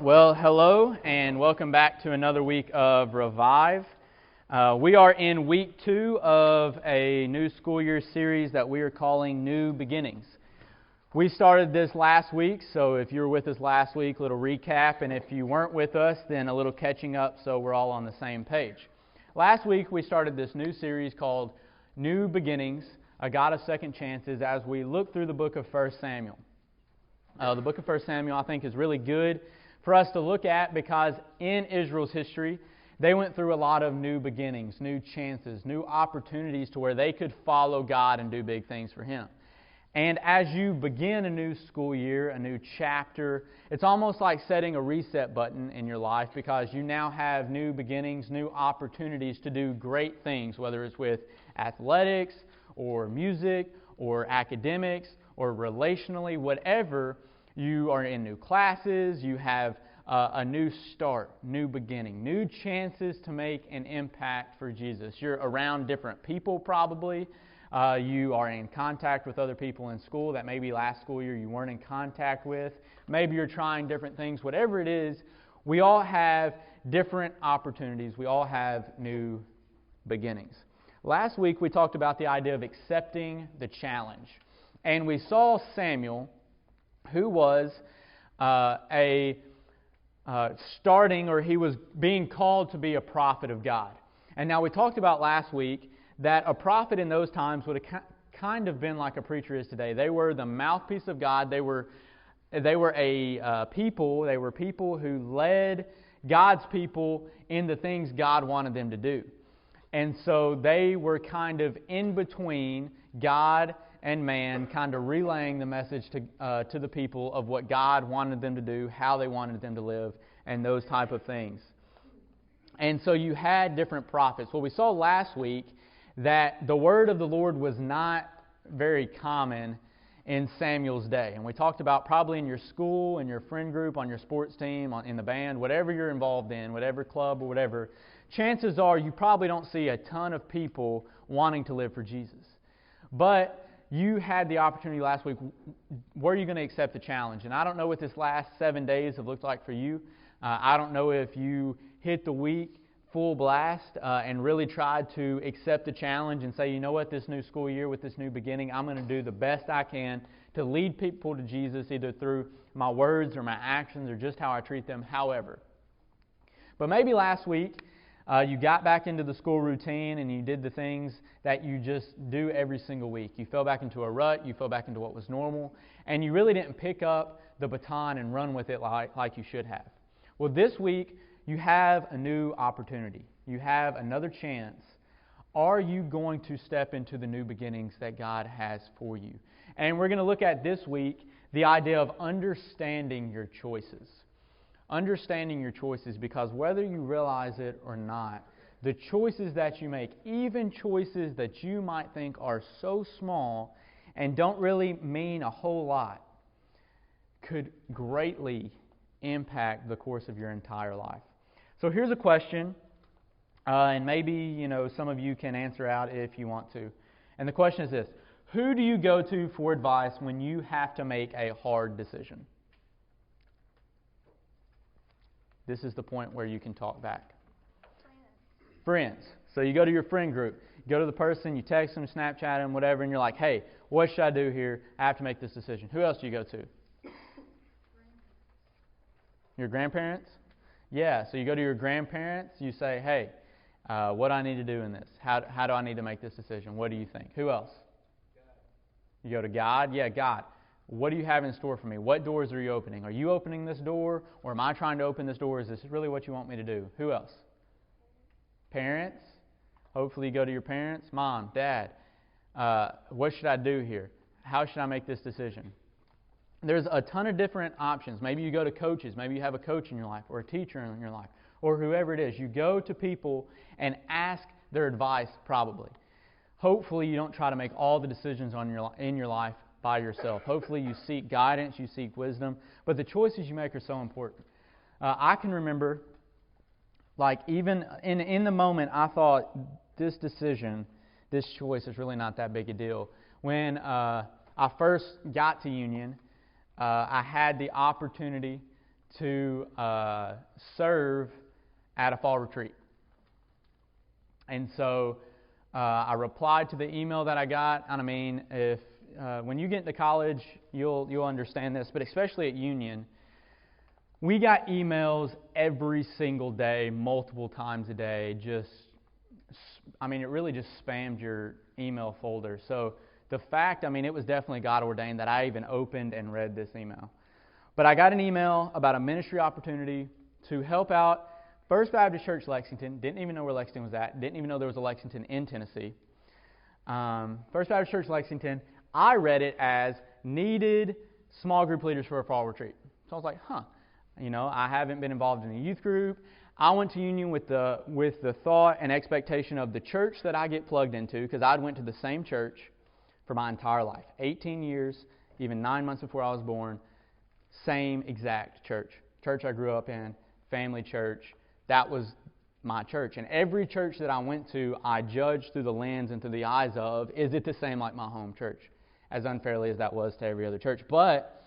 Well, hello and welcome back to another week of Revive. We are in week 2 of a new school year series that we are calling New Beginnings. We started this last week, so if you were with us last week, a little recap, and if you weren't with us, then a little catching up so we're all on the same page. Last week we started this new series called New Beginnings, a God of Second Chances, as we look through the book of 1 Samuel. The book of 1 Samuel, I think, is really good for us to look at because in Israel's history, they went through a lot of new beginnings, new chances, new opportunities to where they could follow God and do big things for Him. And as you begin a new school year, a new chapter, it's almost like setting a reset button in your life because you now have new beginnings, new opportunities to do great things, whether it's with athletics or music or academics or relationally, whatever. You are in new classes, you have a new start, new beginning, new chances to make an impact for Jesus. You're around different people probably. You are in contact with other people in school that maybe last school year you weren't in contact with. Maybe you're trying different things. Whatever it is, we all have different opportunities. We all have new beginnings. Last week we talked about the idea of accepting the challenge. And we saw Samuel, who was he was being called to be a prophet of God. And now we talked about last week that a prophet in those times would have kind of been like a preacher is today. They were the mouthpiece of God. They were people who led God's people in the things God wanted them to do. And so they were kind of in between God and man, kind of relaying the message to the people of what God wanted them to do, how they wanted them to live, and those type of things. And so you had different prophets. Well, we saw last week that the word of the Lord was not very common in Samuel's day. And we talked about probably in your school, in your friend group, on your sports team, in the band, whatever you're involved in, whatever club or whatever, chances are you probably don't see a ton of people wanting to live for Jesus. But you had the opportunity last week. Were you going to accept the challenge? And I don't know what this last 7 days have looked like for you. I don't know if you hit the week full blast and really tried to accept the challenge and say, you know what, this new school year with this new beginning, I'm going to do the best I can to lead people to Jesus, either through my words or my actions or just how I treat them, however. But maybe last week, you got back into the school routine and you did the things that you just do every single week. You fell back into a rut, you fell back into what was normal, and you really didn't pick up the baton and run with it like you should have. Well, this week, you have a new opportunity. You have another chance. Are you going to step into the new beginnings that God has for you? And we're going to look at this week the idea of understanding your choices. Understanding your choices, because whether you realize it or not, the choices that you make, even choices that you might think are so small and don't really mean a whole lot, could greatly impact the course of your entire life. So here's a question, and maybe some of you can answer out if you want to. And the question is this: who do you go to for advice when you have to make a hard decision? This is the point where you can talk back. Friends. So you go to your friend group. You go to the person, you text them, Snapchat them, whatever, and you're like, hey, what should I do here? I have to make this decision. Who else do you go to? Your grandparents? Yeah, so you go to your grandparents, you say, hey, what do I need to do in this? How do I need to make this decision? What do you think? Who else? God. You go to God? Yeah, God. What do you have in store for me? What doors are you opening? Are you opening this door, or am I trying to open this door? Is this really what you want me to do? Who else? Parents. Hopefully you go to your parents. Mom, Dad, what should I do here? How should I make this decision? There's a ton of different options. Maybe you go to coaches. Maybe you have a coach in your life or a teacher in your life or whoever it is. You go to people and ask their advice probably. Hopefully you don't try to make all the decisions in your life by yourself. Hopefully you seek guidance, you seek wisdom, but the choices you make are so important. I can remember, like even in the moment, I thought this decision, this choice is really not that big a deal. When I first got to Union, I had the opportunity to serve at a fall retreat. And so I replied to the email that I got. And I mean, if when you get into college, you'll understand this, but especially at Union, we got emails every single day, multiple times a day. It really just spammed your email folder. So the fact, it was definitely God ordained that I even opened and read this email. But I got an email about a ministry opportunity to help out First Baptist Church Lexington. Didn't even know where Lexington was at. Didn't even know there was a Lexington in Tennessee. First Baptist Church Lexington. I read it as needed small group leaders for a fall retreat. So I was like, I haven't been involved in a youth group. I went to Union with the thought and expectation of the church that I get plugged into, because I went to the same church for my entire life. 18 years, even 9 months before I was born, same exact church. Church I grew up in, family church. That was my church. And every church that I went to, I judged through the lens and through the eyes of, is it the same like my home church? As unfairly as that was to every other church. But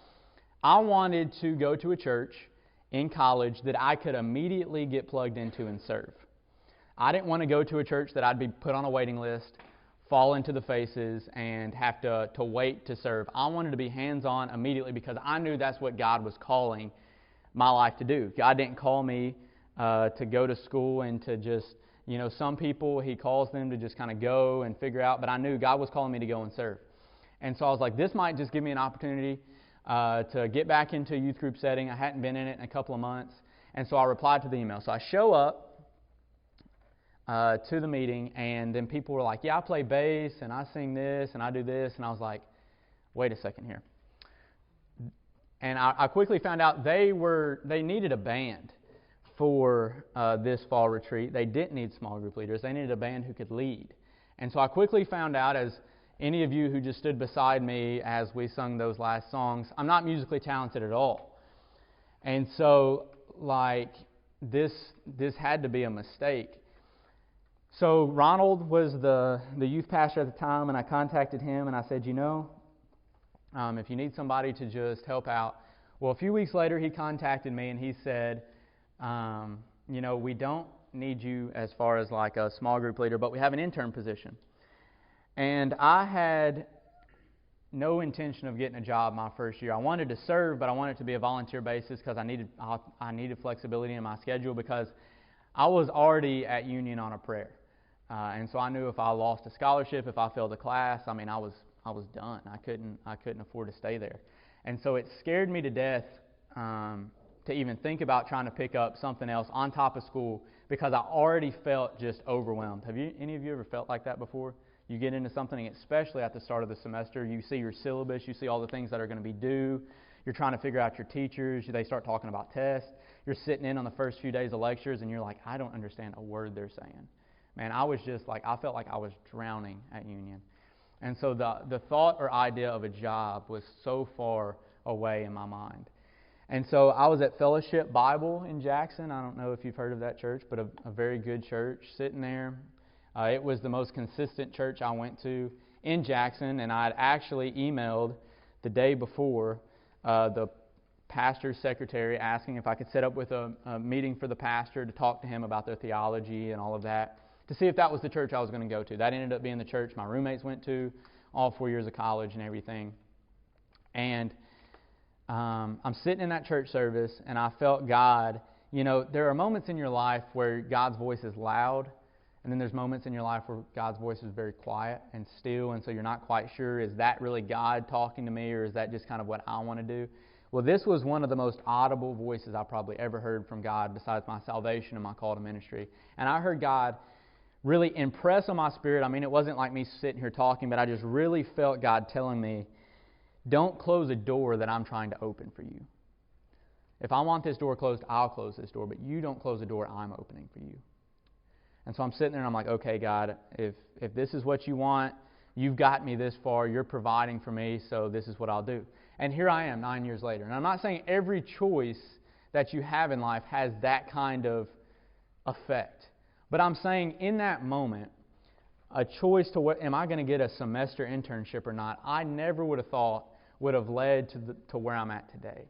I wanted to go to a church in college that I could immediately get plugged into and serve. I didn't want to go to a church that I'd be put on a waiting list, fall into the faces, and have to wait to serve. I wanted to be hands-on immediately because I knew that's what God was calling my life to do. God didn't call me to go to school and to just, some people, He calls them to just kind of go and figure out, but I knew God was calling me to go and serve. And so I was like, this might just give me an opportunity to get back into a youth group setting. I hadn't been in it in a couple of months. And so I replied to the email. So I show up to the meeting, and then people were like, yeah, I play bass, and I sing this, and I do this. And I was like, wait a second here. And I quickly found out they needed a band for this fall retreat. They didn't need small group leaders. They needed a band who could lead. And so I quickly found out, as any of you who just stood beside me as we sung those last songs, I'm not musically talented at all. And so, this had to be a mistake. So Ronald was the youth pastor at the time, and I contacted him, and I said, if you need somebody to just help out. Well, a few weeks later, he contacted me, and he said, we don't need you as far as like a small group leader, but we have an intern position. And I had no intention of getting a job my first year. I wanted to serve, but I wanted it to be a volunteer basis because I needed flexibility in my schedule, because I was already at Union on a prayer. And so I knew if I lost a scholarship, if I failed a class, I was done. I couldn't afford to stay there. And so it scared me to death to even think about trying to pick up something else on top of school, because I already felt just overwhelmed. Have any of you ever felt like that before? You get into something, especially at the start of the semester, you see your syllabus, you see all the things that are going to be due. You're trying to figure out your teachers. They start talking about tests. You're sitting in on the first few days of lectures, and you're like, I don't understand a word they're saying. Man, I felt like I was drowning at Union. And so the thought or idea of a job was so far away in my mind. And so I was at Fellowship Bible in Jackson. I don't know if you've heard of that church, but a very good church, sitting there. It was the most consistent church I went to in Jackson, and I had actually emailed the day before the pastor's secretary asking if I could set up with a meeting for the pastor to talk to him about their theology and all of that, to see if that was the church I was going to go to. That ended up being the church my roommates went to all 4 years of college and everything. And I'm sitting in that church service, and I felt God. There are moments in your life where God's voice is loud, and then there's moments in your life where God's voice is very quiet and still, and so you're not quite sure, is that really God talking to me, or is that just kind of what I want to do? Well, this was one of the most audible voices I probably ever heard from God besides my salvation and my call to ministry. And I heard God really impress on my spirit. It wasn't like me sitting here talking, but I just really felt God telling me, don't close a door that I'm trying to open for you. If I want this door closed, I'll close this door, but you don't close the door I'm opening for you. And so I'm sitting there and I'm like, okay, God, if this is what you want, you've got me this far, you're providing for me, so this is what I'll do. And here I am 9 years later. And I'm not saying every choice that you have in life has that kind of effect. But I'm saying in that moment, a choice to what, am I going to get a semester internship or not, I never would have thought would have led to where I'm at today.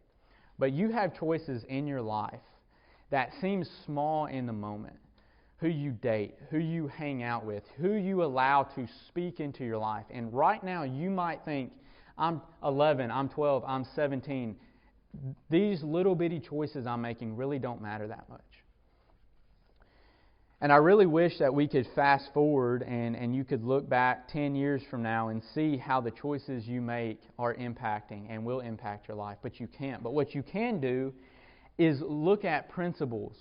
but you have choices in your life that seem small in the moment. Who you date, who you hang out with, who you allow to speak into your life. And right now you might think, I'm 11, I'm 12, I'm 17. These little bitty choices I'm making really don't matter that much. And I really wish that we could fast forward and you could look back 10 years from now and see how the choices you make are impacting and will impact your life. But you can't. But what you can do is look at principles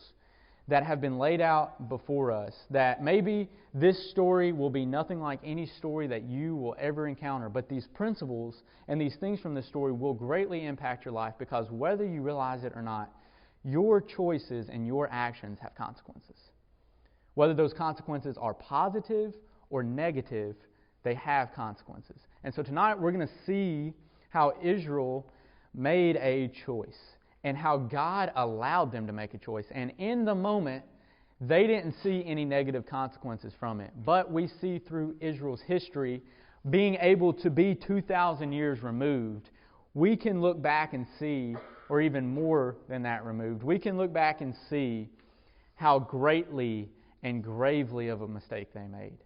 that have been laid out before us, that maybe this story will be nothing like any story that you will ever encounter, but these principles and these things from this story will greatly impact your life, because whether you realize it or not, your choices and your actions have consequences. Whether those consequences are positive or negative, they have consequences. And so tonight we're going to see how Israel made a choice, and how God allowed them to make a choice. And in the moment, they didn't see any negative consequences from it. But we see through Israel's history, being able to be 2,000 years removed, we can look back and see, or even more than that removed, we can look back and see how greatly and gravely of a mistake they made.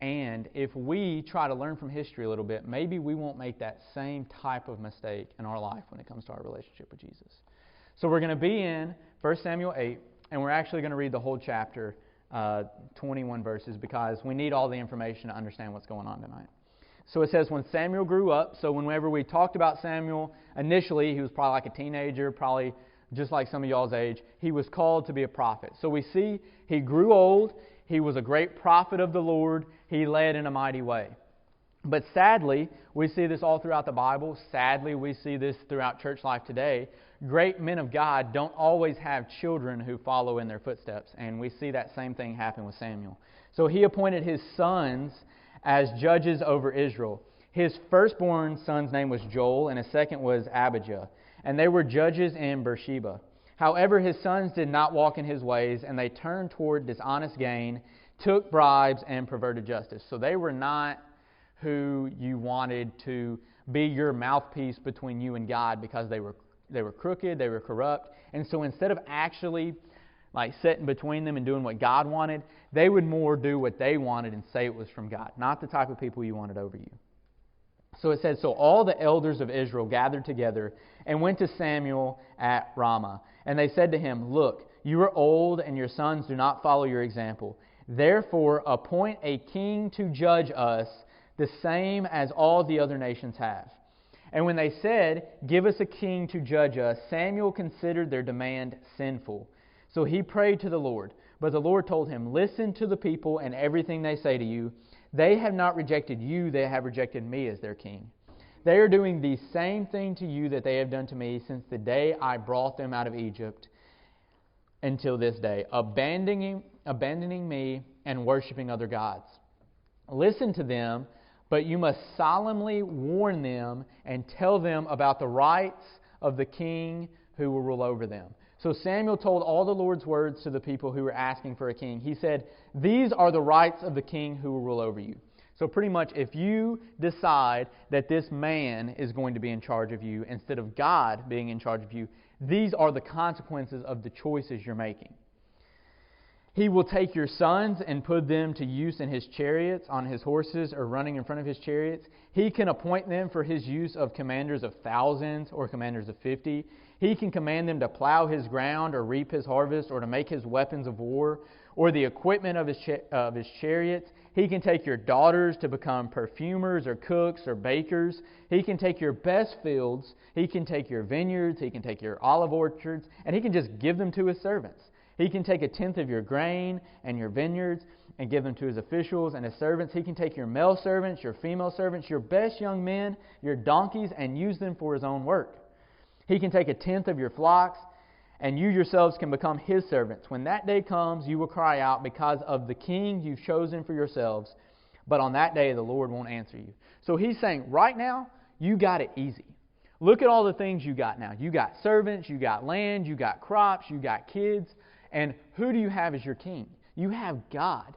And if we try to learn from history a little bit, maybe we won't make that same type of mistake in our life when it comes to our relationship with Jesus. So we're going to be in 1 Samuel 8, and we're actually going to read the whole chapter, 21 verses, because we need all the information to understand what's going on tonight. So it says, when Samuel grew up, so whenever we talked about Samuel, initially he was probably like a teenager, probably just like some of y'all's age, he was called to be a prophet. So we see he grew old, he was a great prophet of the Lord, he led in a mighty way. But sadly, we see this all throughout the Bible. Sadly, we see this throughout church life today. Great men of God don't always have children who follow in their footsteps. And we see that same thing happen with Samuel. So he appointed his sons as judges over Israel. His firstborn son's name was Joel, and his second was Abijah. And they were judges in Beersheba. However, his sons did not walk in his ways, and they turned toward dishonest gain, took bribes, and perverted justice. So they were not who you wanted to be your mouthpiece between you and God, because they were crooked, they were corrupt. And so instead of actually like sitting between them and doing what God wanted, they would more do what they wanted and say it was from God, not the type of people you wanted over you. So it says, so all the elders of Israel gathered together and went to Samuel at Ramah. And they said to him, look, you are old and your sons do not follow your example. Therefore appoint a king to judge us, the same as all the other nations have. And when they said, give us a king to judge us, Samuel considered their demand sinful. So he prayed to the Lord. But the Lord told him, listen to the people and everything they say to you. They have not rejected you, they have rejected me as their king. They are doing the same thing to you that they have done to me since the day I brought them out of Egypt until this day, abandoning me and worshiping other gods. Listen to them, but you must solemnly warn them and tell them about the rights of the king who will rule over them. So Samuel told all the Lord's words to the people who were asking for a king. He said, these are the rights of the king who will rule over you. So pretty much if you decide that this man is going to be in charge of you instead of God being in charge of you, these are the consequences of the choices you're making. He will take your sons and put them to use in his chariots, on his horses, or running in front of his chariots. He can appoint them for his use of commanders of thousands or commanders of 50. He can command them to plow his ground or reap his harvest or to make his weapons of war or the equipment of his chariots. He can take your daughters to become perfumers or cooks or bakers. He can take your best fields. He can take your vineyards. He can take your olive orchards. And he can just give them to his servants. He can take a tenth of your grain and your vineyards and give them to his officials and his servants. He can take your male servants, your female servants, your best young men, your donkeys, and use them for his own work. He can take a tenth of your flocks, and you yourselves can become his servants. When that day comes, you will cry out because of the king you've chosen for yourselves. But on that day, the Lord won't answer you. So he's saying, right now, you got it easy. Look at all the things you got now. You got servants, you got land, you got crops, you got kids. And who do you have as your king? You have God,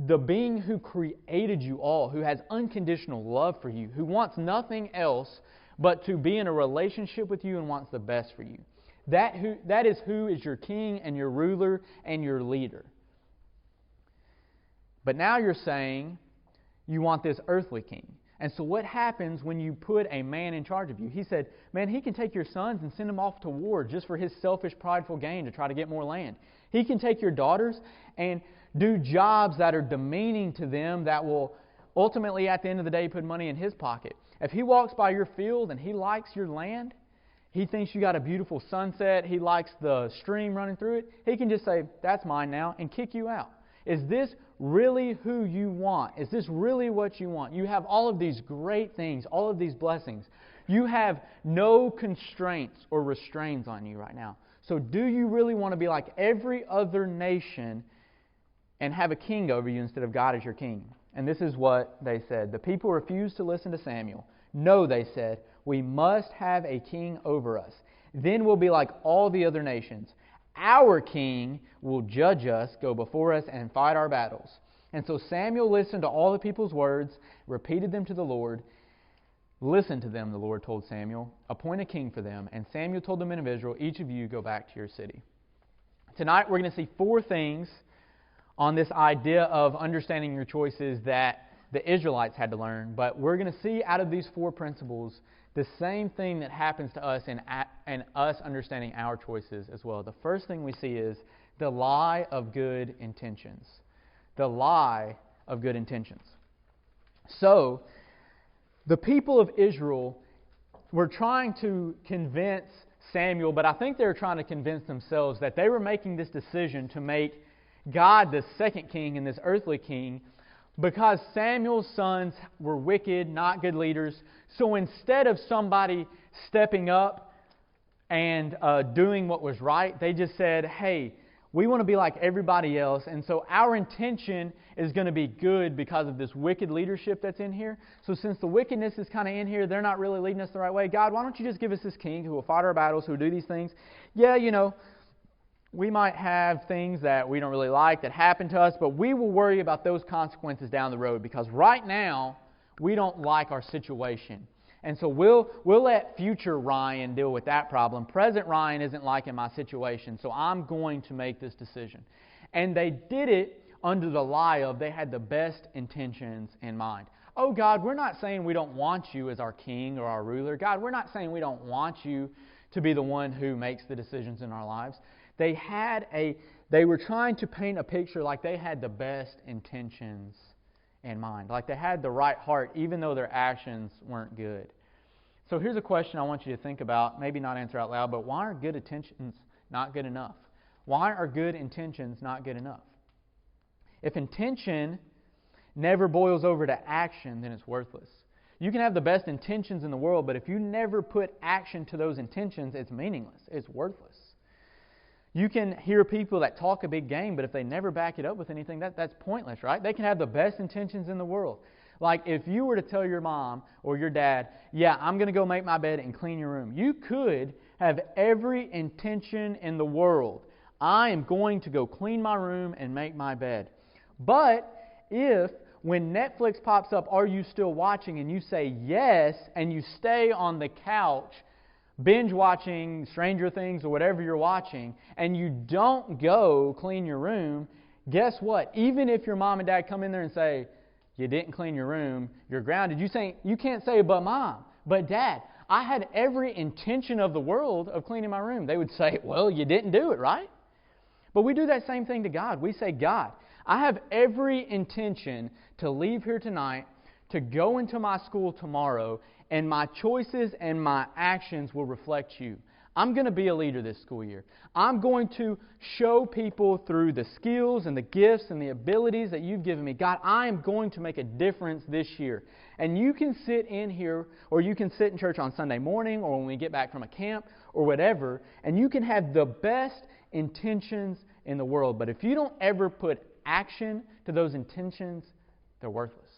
the being who created you all, who has unconditional love for you, who wants nothing else but to be in a relationship with you and wants the best for you. That is who is your king and your ruler and your leader. But now you're saying you want this earthly king. And so what happens when you put a man in charge of you? He said, man, he can take your sons and send them off to war just for his selfish, prideful gain to try to get more land. He can take your daughters and do jobs that are demeaning to them that will ultimately, at the end of the day, put money in his pocket. If he walks by your field and he likes your land, he thinks you got a beautiful sunset, he likes the stream running through it, he can just say, that's mine now, and kick you out. Is this really who you want? Is this really what you want? You have all of these great things, all of these blessings. You have no constraints or restraints on you right now. So do you really want to be like every other nation and have a king over you instead of God as your king? And this is what they said. The people refused to listen to Samuel. No, they said, we must have a king over us. Then we'll be like all the other nations. Our king will judge us, go before us, and fight our battles. And so Samuel listened to all the people's words, repeated them to the Lord. Listen to them, the Lord told Samuel. Appoint a king for them. And Samuel told the men of Israel, each of you go back to your city. Tonight we're going to see 4 things on this idea of understanding your choices that the Israelites had to learn. But we're going to see out of these 4 principles the same thing that happens to us in us understanding our choices as well. The first thing we see is the lie of good intentions. The lie of good intentions. So, the people of Israel were trying to convince Samuel, but I think they were trying to convince themselves that they were making this decision to make God the second king and this earthly king because Samuel's sons were wicked, not good leaders. So instead of somebody stepping up and doing what was right, they just said, hey, we want to be like everybody else, and so our intention is going to be good because of this wicked leadership that's in here. So since the wickedness is kind of in here, they're not really leading us the right way. God, why don't you just give us this king who will fight our battles, who will do these things? Yeah, we might have things that we don't really like that happen to us, but we will worry about those consequences down the road because right now we don't like our situation. And so we'll let future Ryan deal with that problem. Present Ryan isn't liking my situation, so I'm going to make this decision. And they did it under the lie of they had the best intentions in mind. Oh God, we're not saying we don't want you as our king or our ruler. God, we're not saying we don't want you to be the one who makes the decisions in our lives. They were trying to paint a picture like they had the best intentions in mind. Like they had the right heart, even though their actions weren't good. So here's a question I want you to think about, maybe not answer out loud, but why are good intentions not good enough? Why are good intentions not good enough? If intention never boils over to action, then it's worthless. You can have the best intentions in the world, but if you never put action to those intentions, it's meaningless. It's worthless. You can hear people that talk a big game, but if they never back it up with anything, that's pointless, right? They can have the best intentions in the world. Like if you were to tell your mom or your dad, yeah, I'm going to go make my bed and clean your room. You could have every intention in the world. I am going to go clean my room and make my bed. But if when Netflix pops up, are you still watching? And you say yes, and you stay on the couch binge watching Stranger Things or whatever you're watching, and you don't go clean your room, guess what? Even if your mom and dad come in there and say, you didn't clean your room, you're grounded, you can't say, but mom, but dad, I had every intention of the world of cleaning my room. They would say, well, you didn't do it, right? But we do that same thing to God. We say, God, I have every intention to leave here tonight, to go into my school tomorrow, and my choices and my actions will reflect you. I'm going to be a leader this school year. I'm going to show people through the skills and the gifts and the abilities that you've given me. God, I am going to make a difference this year. And you can sit in here, or you can sit in church on Sunday morning, or when we get back from a camp, or whatever, and you can have the best intentions in the world. But if you don't ever put action to those intentions, they're worthless.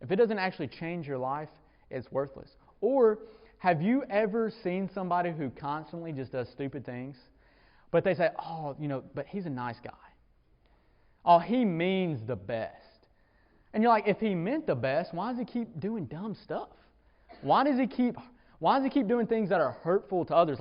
If it doesn't actually change your life, it's worthless. Or have you ever seen somebody who constantly just does stupid things, but they say, oh, but he's a nice guy. Oh, he means the best. And you're like, if he meant the best, why does he keep doing dumb stuff? Why does he keep Why does he keep doing things that are hurtful to others?